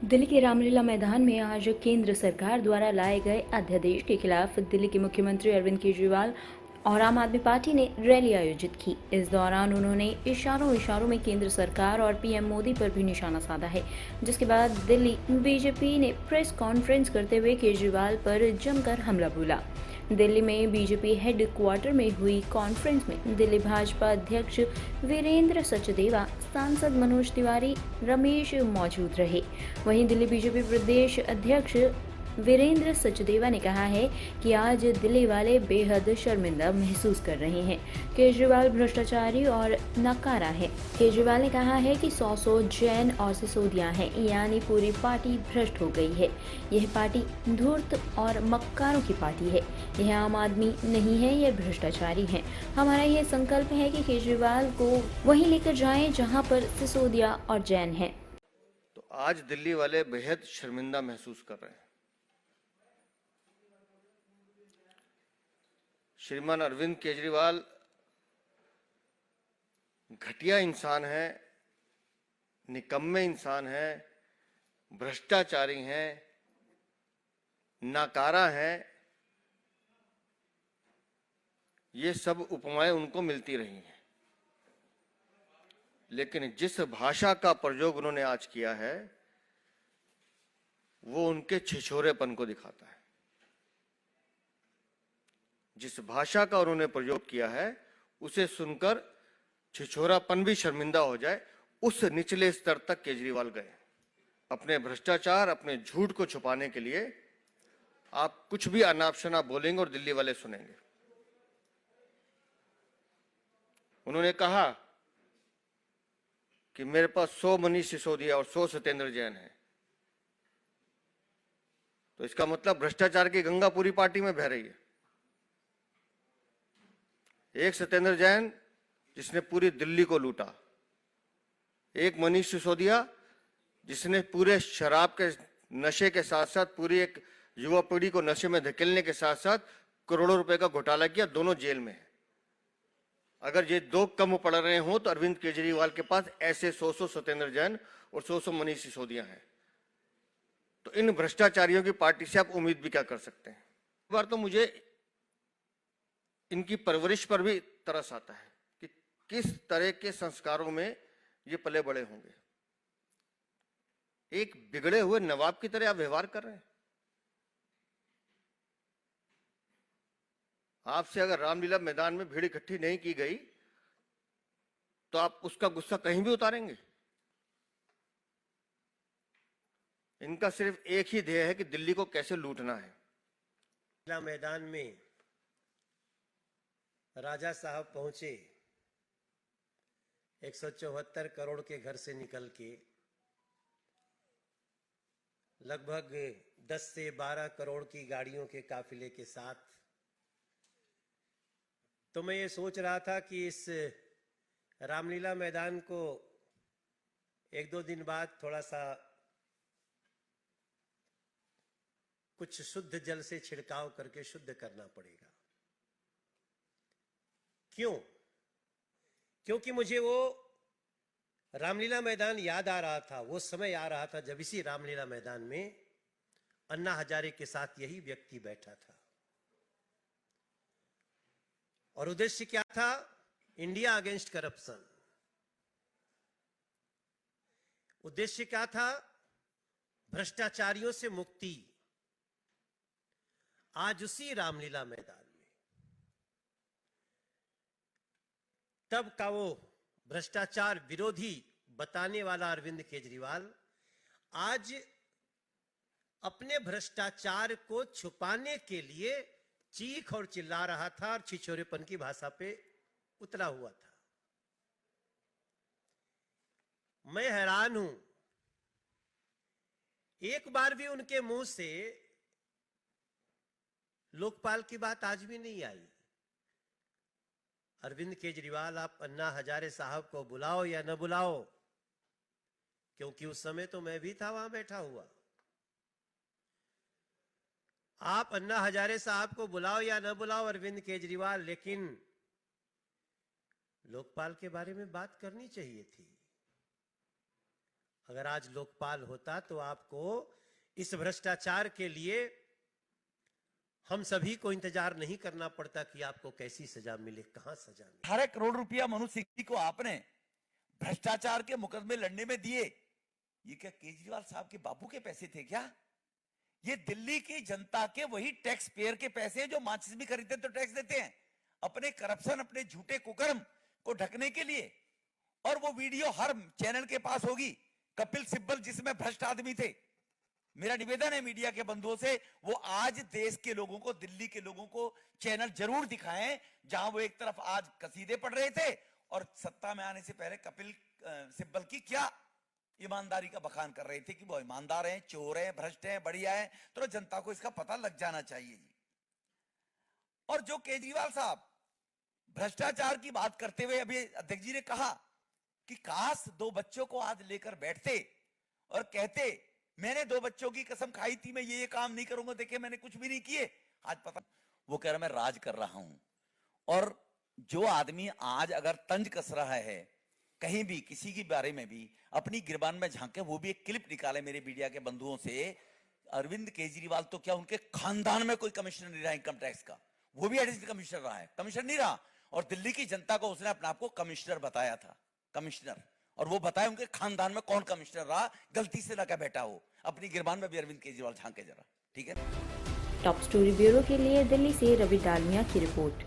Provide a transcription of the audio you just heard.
दिल्ली के रामलीला मैदान में आज केंद्र सरकार द्वारा लाए गए अध्यादेश के खिलाफ दिल्ली के मुख्यमंत्री अरविंद केजरीवाल और आम आदमी पार्टी ने रैली आयोजित की। इस दौरान उन्होंने इशारों इशारों में केंद्र सरकार और पीएम मोदी पर भी निशाना साधा है, जिसके बाद दिल्ली बीजेपी ने प्रेस कॉन्फ्रेंस करते हुए केजरीवाल पर जमकर हमला बोला। दिल्ली में बीजेपी हेडक्वार्टर में हुई कॉन्फ्रेंस में दिल्ली भाजपा अध्यक्ष वीरेंद्र सचदेवा, सांसद मनोज तिवारी, रमेश मौजूद रहे। वहीं दिल्ली बीजेपी प्रदेश अध्यक्ष वीरेंद्र सचदेवा ने कहा है कि आज दिल्ली वाले बेहद शर्मिंदा महसूस कर रहे हैं। केजरीवाल भ्रष्टाचारी और नकारा है। केजरीवाल ने कहा है कि 100 जैन और सिसोदिया हैं, यानी पूरी पार्टी भ्रष्ट हो गई है। यह पार्टी धूर्त और मक्कारों की पार्टी है। यह आम आदमी नहीं है, यह भ्रष्टाचारी है। हमारा यह संकल्प है कि केजरीवाल को वहीं लेकर जाएं जहां पर सिसोदिया और जैन हैं। तो आज दिल्ली वाले बेहद शर्मिंदा महसूस कर रहे हैं। श्रीमान अरविंद केजरीवाल घटिया इंसान है, निकम्मे इंसान है, भ्रष्टाचारी हैं, नाकारा हैं। ये सब उपमाएं उनको मिलती रही हैं, लेकिन जिस भाषा का प्रयोग उन्होंने आज किया है वो उनके छिछोरेपन को दिखाता है। जिस भाषा का उन्होंने प्रयोग किया है उसे सुनकर छिछोरापन भी शर्मिंदा हो जाए, उस निचले स्तर तक केजरीवाल गए। अपने भ्रष्टाचार, अपने झूठ को छुपाने के लिए आप कुछ भी अनाप शनाप बोलेंगे और दिल्ली वाले सुनेंगे। उन्होंने कहा कि मेरे पास 100 मनीष सिसोदिया और 100 सत्येंद्र जैन है, तो इसका मतलब भ्रष्टाचार की गंगा पूरी पार्टी में बह रही है। एक सत्येंद्र जैन जिसने पूरी दिल्ली को लूटा, एक मनीष सिसोदिया जिसने पूरे शराब के नशे के साथ साथ पूरी एक युवा पीढ़ी को नशे में धकेलने के साथ साथ करोड़ों रुपए का घोटाला किया, दोनों जेल में है। अगर ये दो कम पड़ रहे हो तो अरविंद केजरीवाल के पास ऐसे 100 सत्येंद्र जैन और 100 मनीष सिसोदिया हैं। तो इन भ्रष्टाचारियों की पार्टी से आप उम्मीद भी क्या कर सकते हैं। एक बार तो मुझे इनकी परवरिश पर भी तरस आता है कि किस तरह के संस्कारों में ये पले बड़े होंगे। एक बिगड़े हुए नवाब की तरह आप व्यवहार कर रहे हैं। आपसे अगर रामलीला मैदान में भीड़ इकट्ठी नहीं की गई तो आप उसका गुस्सा कहीं भी उतारेंगे। इनका सिर्फ एक ही ध्येय है कि दिल्ली को कैसे लूटना है। रामलीला मैदान में राजा साहब पहुंचे 174 करोड़ के घर से निकल के लगभग 10 से 12 करोड़ की गाड़ियों के काफिले के साथ। तो मैं ये सोच रहा था कि इस रामलीला मैदान को एक दो दिन बाद थोड़ा सा कुछ शुद्ध जल से छिड़काव करके शुद्ध करना पड़ेगा। क्यों? क्योंकि मुझे वो रामलीला मैदान याद आ रहा था, वो समय आ रहा था जब इसी रामलीला मैदान में अन्ना हजारे के साथ यही व्यक्ति बैठा था। और उद्देश्य क्या था? India against corruption. उद्देश्य क्या था? भ्रष्टाचारियों से मुक्ति। आज उसी रामलीला मैदान में तब का वो भ्रष्टाचार विरोधी बताने वाला अरविंद केजरीवाल आज अपने भ्रष्टाचार को छुपाने के लिए चीख और चिल्ला रहा था और छिछोरेपन की भाषा पे उतरा हुआ था। मैं हैरान हूं, एक बार भी उनके मुंह से लोकपाल की बात आज भी नहीं आई। अरविंद केजरीवाल, आप अन्ना हजारे साहब को बुलाओ या न बुलाओ, क्योंकि उस समय तो मैं भी था वहां बैठा हुआ। आप अन्ना हजारे साहब को बुलाओ या न बुलाओ अरविंद केजरीवाल, लेकिन लोकपाल के बारे में बात करनी चाहिए थी। अगर आज लोकपाल होता तो आपको इस भ्रष्टाचार के लिए हम सभी को इंतजार नहीं करना पड़ता कि आपको कैसी सजा मिले, कहां सजा मिले। 18 करोड़ रुपया मनु सिंघवी को आपने भ्रष्टाचार के मुकदमे लड़ने में दिए। ये क्या केजरीवाल साहब के बापू के पैसे थे क्या? ये दिल्ली की जनता के वही टैक्स पेयर के पैसे हैं जो माचिस भी खरीदते तो टैक्स देते हैं अपने करप्शन, अपने झूठे कुकर्म को ढकने के लिए। और वो वीडियो हर चैनल के पास होगी, कपिल सिब्बल जिसमें भ्रष्ट आदमी थे। मेरा निवेदन है मीडिया के बंधुओं से, वो आज देश के लोगों को, दिल्ली के लोगों को चैनल जरूर दिखाएं जहां वो एक तरफ आज कसीदे पढ़ रहे थे और सत्ता में आने से पहले कपिल सिब्बल की क्या ईमानदारी का बखान कर रहे थे कि वो ईमानदार हैं, चोर हैं, भ्रष्ट हैं, बढ़िया हैं। तो जनता को इसका पता लग जाना चाहिए जी। और जो केजरीवाल साहब भ्रष्टाचार की बात करते हुए अभी अध्यक्ष जी ने कहा कि काश 2 बच्चों को आज लेकर बैठते और कहते मैंने 2 बच्चों की कसम खाई थी, मैं ये काम नहीं करूंगा, देखिए मैंने कुछ भी नहीं किए। आज पता वो कह रहा मैं राज कर रहा हूं। और जो आदमी आज अगर तंज कस रहा है कहीं भी किसी के बारे में भी अपनी गिरबान में झांके, वो भी एक क्लिप निकाले मेरे मीडिया के बंधुओं से। अरविंद केजरीवाल तो क्या उनके खानदान में कोई कमिश्नर नहीं रहा इनकम टैक्स का, वो भी एडिशनल कमिश्नर रहा है, कमिश्नर नहीं रहा। और दिल्ली की जनता को उसने अपने आप को कमिश्नर बताया था, कमिश्नर। और वो बताया उनके खानदान में कौन कमिश्नर रहा, गलती से लगा बैठा हो। अपनी गिरबान में भी अरविंद केजरीवाल झांके जरा, ठीक है। टॉप स्टोरी ब्यूरो के लिए दिल्ली से रवि डालमिया की रिपोर्ट।